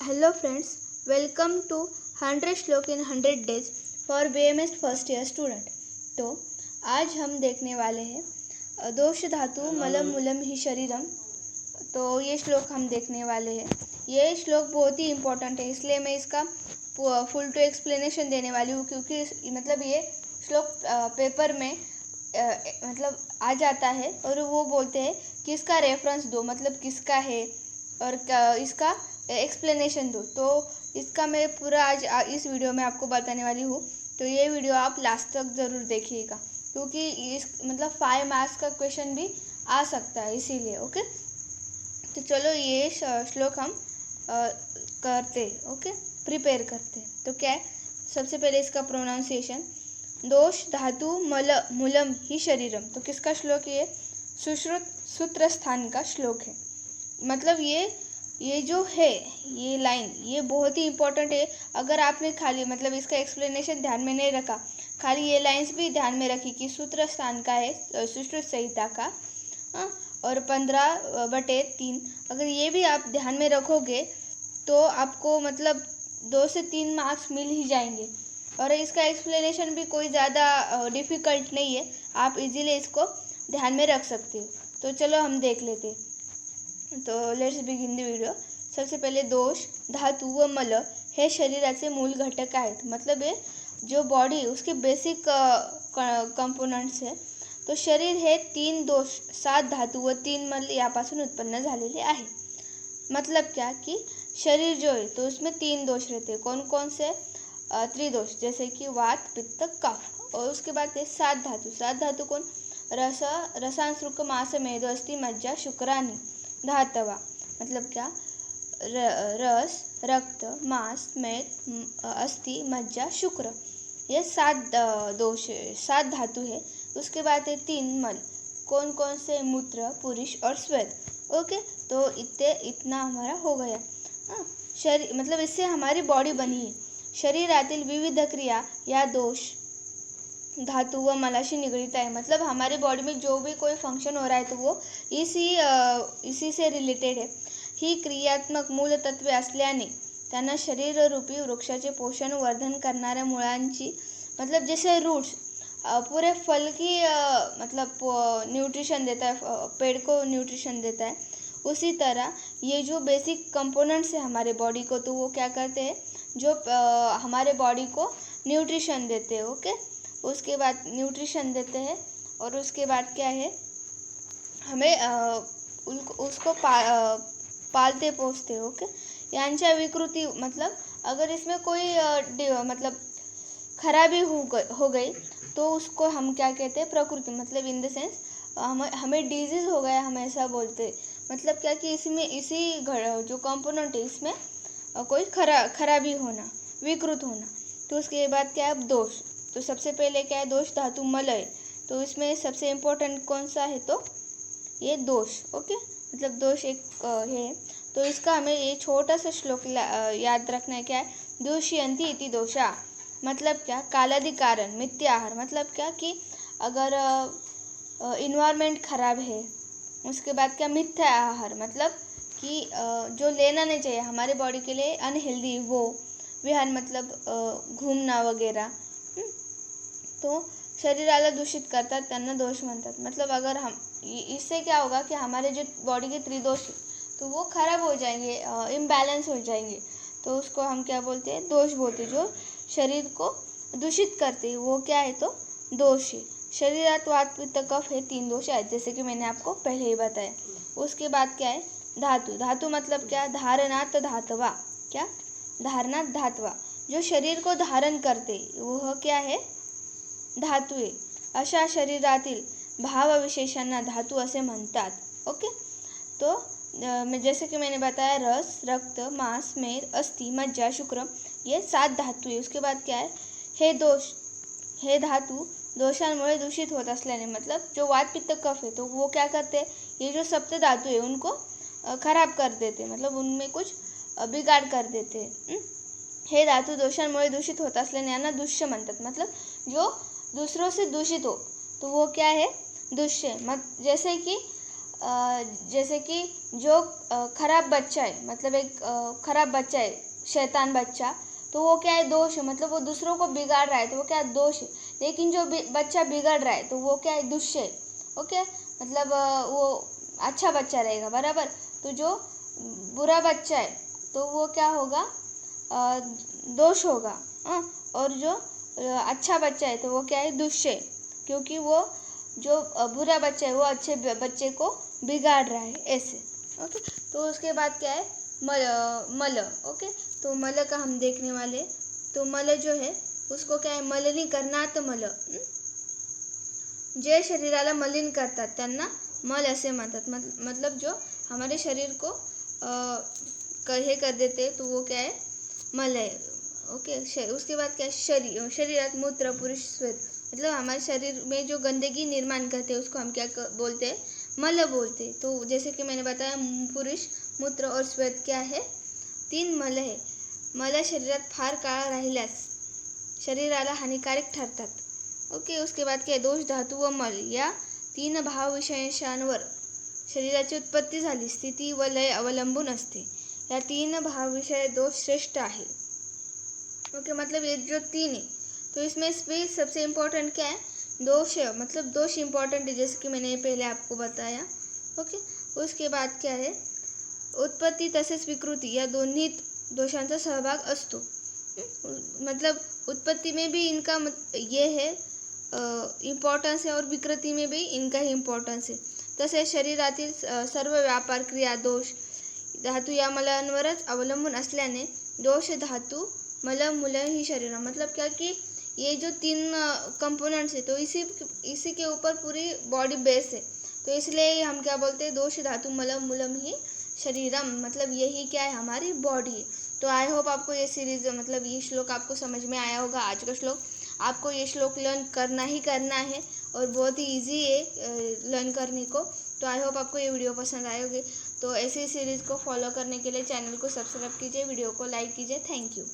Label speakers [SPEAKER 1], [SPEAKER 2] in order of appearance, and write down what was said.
[SPEAKER 1] Hello friends, welcome to 100 श्लोक in 100 days for BMS first year student. तो आज हम देखने वाले हैं दोष धातु मलम मूलम ही शरीरम। तो ये श्लोक हम देखने वाले हैं। ये श्लोक बहुत ही इम्पोर्टेंट है, इसलिए मैं इसका फुल टू एक्सप्लेनेशन देने वाली हूँ, क्योंकि मतलब ये श्लोक पेपर में मतलब आ जाता है और वो बोलते हैं कि इसका रेफरेंस दो, मतलब किसका है और इसका एक्सप्लेनेशन दो। तो इसका मैं पूरा आज इस वीडियो में आपको बताने वाली हूँ। तो ये वीडियो आप लास्ट तक ज़रूर देखिएगा, क्योंकि इस मतलब 5 मार्क्स का क्वेश्चन भी आ सकता है, इसीलिए। ओके, तो चलो ये श्लोक हम करते, ओके, प्रिपेयर करते। तो क्या है, सबसे पहले इसका प्रोनाउंसिएशन, दोष धातु मल मूलम ही शरीरम। तो किसका श्लोक है? सुश्रुत सूत्र स्थान का श्लोक है। मतलब ये जो है, ये लाइन ये बहुत ही इम्पोर्टेंट है। अगर आपने खाली मतलब इसका एक्सप्लेनेशन ध्यान में नहीं रखा, खाली ये लाइंस भी ध्यान में रखी कि सूत्र स्थान का है सुश्रुत संहिता का, और 15/3, अगर ये भी आप ध्यान में रखोगे तो आपको मतलब 2 से 3 मार्क्स मिल ही जाएंगे। और इसका एक्सप्लेनेशन भी कोई ज़्यादा डिफ़िकल्ट नहीं है, आप इजीली इसको ध्यान में रख सकते हो। तो चलो हम देख लेते हैं। तो लेट्स बिगिन द व्हिडिओ। सबसे पहले दोष धातु व मल हे शरीराचे मूल घटक आहेत। मतलब हे जो बॉडी उसके बेसिक कंपोनंट्स है। तो शरीर हे 3 दोष 7 धातु व 3 मल यापासून उत्पन्न झालेले आहे। मतलब क्या कि शरीर जो है तो उसमें 3 दोष रहते हैं। कौन कौन से? त्रिदोष, जैसे कि वात पित्त कफ। और उसके बाद है 7 धातु। 7 धातु कौन? रसांशुक मांस मेद अस्थि मज्जा शुक्राणी धातवा। मतलब क्या? रस, रक्त, मांस, मेद, अस्थि, मज्जा, शुक्र, ये 7 दोष 7 धातु है। उसके बाद है 3 मल। कौन कौन से? मूत्र, पुरुष और स्वेद। ओके, तो इतना हमारा हो गया। शरीर मतलब इससे हमारी बॉडी बनी है। शरीरातील विविध क्रिया या दोष धातु व मलाशी निगडित आहे। मतलब हमारे बॉडी में जो भी कोई फंक्शन हो रहा है तो वो इसी से रिलेटेड है। ही क्रियात्मक मूल तत्वे असल्याने त्यांना शरीर रूपी वृक्षाचे पोषण वर्धन करणाऱ्या मुळांची, मतलब जैसे रूट्स पूरे फल की मतलब न्यूट्रिशन देता है, पेड़ को न्यूट्रिशन देता है। उसी तरह ये जो बेसिक कंपोनेंट्स है हमारे बॉडी को, तो वो क्या करते हैं? जो हमारे बॉडी को न्यूट्रिशन देते हैं। ओके, उसके बाद न्यूट्रिशन देते हैं और उसके बाद क्या है, हमें उसको पालते पोसते। ओके, यांच्या विकृति, मतलब अगर इसमें कोई मतलब खराबी हो गई तो उसको हम क्या कहते हैं? प्रकृति। मतलब इन द सेंस हमें डिजीज़ हो गया, हम ऐसा बोलते। मतलब क्या कि इसमें जो कंपोनेंट है इसमें कोई खराबी होना, विकृत होना। तो उसके बाद क्या है? दोष। तो सबसे पहले क्या है? दोष धातु मल है। तो इसमें सबसे इम्पोर्टेंट कौन सा है? तो ये दोष। ओके, मतलब दोष एक है। तो इसका हमें ये छोटा सा श्लोक याद रखना है। क्या है? दूषयन्ति इति दोषा। मतलब क्या? कालादि कारण मिथ्या आहार। मतलब क्या कि अगर इन्वायरमेंट खराब है, उसके बाद क्या? मिथ्या आहार, मतलब कि जो लेना नहीं चाहिए हमारे बॉडी के लिए, अनहेल्दी, वो विहार मतलब घूमना वगैरह, तो शरीराला दूषित करतात, त्यांना दोष म्हणतात। मतलब अगर हम इससे क्या होगा कि हमारे जो बॉडी के त्रिदोष तो वो खराब हो जाएंगे, इम्बैलेंस हो जाएंगे। तो उसको हम क्या बोलते हैं? दोष बोलते हैं। जो शरीर को दूषित करते हैं वो क्या है? तो दोष है। शरीरात वात पित्त कफ है 3 दोष है, जैसे कि मैंने आपको पहले ही बताया। उसके बाद क्या है? धातु। धातु मतलब क्या? धारणात धातवा। क्या? धारणात धातवा। जो शरीर को धारण करते वह क्या है? धातु आहे। अशा शरीरातील भावविशेषांना धातु असे म्हणतात। ओके, तो जैसे कि मैंने बताया, रस, रक्त, मांस, मेद, अस्थि, मज्जा, शुक्र, ये 7 धातु है। उसके बाद क्या है? हे धातु दोषांमुळे दूषित होत असल्याने, मतलब जो वात पित्त कफ है तो वो क्या करते हैं? ये जो सप्त धातु है उनको खराब कर देते, मतलब उनमें कुछ बिगाड़ कर देते हैं। हे धातु दोषांमुळे दूषित होत असल्याने यांना दूष्य म्हणतात। मतलब जो दूसरों से दूषित हो तो वो क्या है? दूष्य। जैसे कि जैसे कि जो खराब बच्चा है, मतलब एक खराब बच्चा है, शैतान बच्चा, तो वो क्या है, दोष है, मतलब वो दूसरों को बिगाड़ रहा है, तो वो क्या है, दोष है। लेकिन जो बच्चा बिगड़ रहा है तो वो क्या है, दुष्य है। ओके, मतलब वो अच्छा बच्चा रहेगा, बराबर। तो जो बुरा बच्चा है तो वो क्या होगा, दोष होगा। और जो अच्छा बच्चा है तो वो क्या है, दुष्य है, क्योंकि वो जो बुरा बच्चा है वो अच्छे बच्चे को बिगाड़ रहा है, ऐसे। ओके, तो उसके बाद क्या है, मल। ओके, तो मल का हम देखने वाले। तो मल जो है उसको क्या आहे, मलिनीकरणात मल, जे शरीराला मलिन करतात त्यांना मल असे म्हणतात। मतलब जो हमारे शरीर को हे कर देते तो वो क्या है, मल है। ओके, उसके बाद क्या है, शरीरात मूत्र पुरुष श्वेत, मतलब हमारे शरीर में जो गंदगी निर्माण करते हैं उसको हम क्या बोलते हैं, मल बोलते हैं। तो जैसे कि मैंने बताया, पुरुष, मूत्र और श्वेत क्या है, 3 मल है। मल शरीरात फार काळ राहिल्यास शरीराला हानिकारक ठरतात। ओके, उसके बाद क्या, दोष, धातू व मल या 3 भावविशेषांवर शरीराची उत्पत्ती झाली, स्थिती व लय अवलंबून असते। या 3 भावविषय दोष श्रेष्ठ आहे। ओके, मतलब ये जो 3 है, तो इसमें भी सबसे इम्पोर्टेंट क्या है, दोष है, मतलब दोष इम्पोर्टेंट है, जैसे कि मैंने पहले आपको बताया। ओके, उसके बाद क्या है, उत्पत्ती तसेच विकृती या दोन्हीत दोषांचा सहभाग असतो। मतलब उत्पत्ति में भी इनका ये है इम्पॉर्टन्स है, और विकृति में भी इनका ही इम्पॉर्टन्स है। तसेच शरीरातील सर्व व्यापार, क्रिया, दोष धातू या मलांवरच अवलंबून असल्याने दोष, धातु, मल, मूल ही शरीर, मतलब क्या कि ये जो 3 कंपोनेंट्स है तो इसी के ऊपर पूरी बॉडी बेस है। तो इसलिए हम क्या बोलते हैं, दोष, धातु, मल, मूलम ही शरीरम, मतलब यही क्या है, हमारी बॉडी। तो आई होप आपको ये सीरीज़, मतलब ये श्लोक आपको समझ में आया होगा। आज का श्लोक आपको ये श्लोक लर्न करना ही करना है, और बहुत ही इजी है लर्न करने को। तो आई होप आपको ये वीडियो पसंद आए होगी। तो ऐसी सीरीज़ को फॉलो करने के लिए चैनल को सब्सक्राइब कीजिए, वीडियो को लाइक कीजिए। Thank you.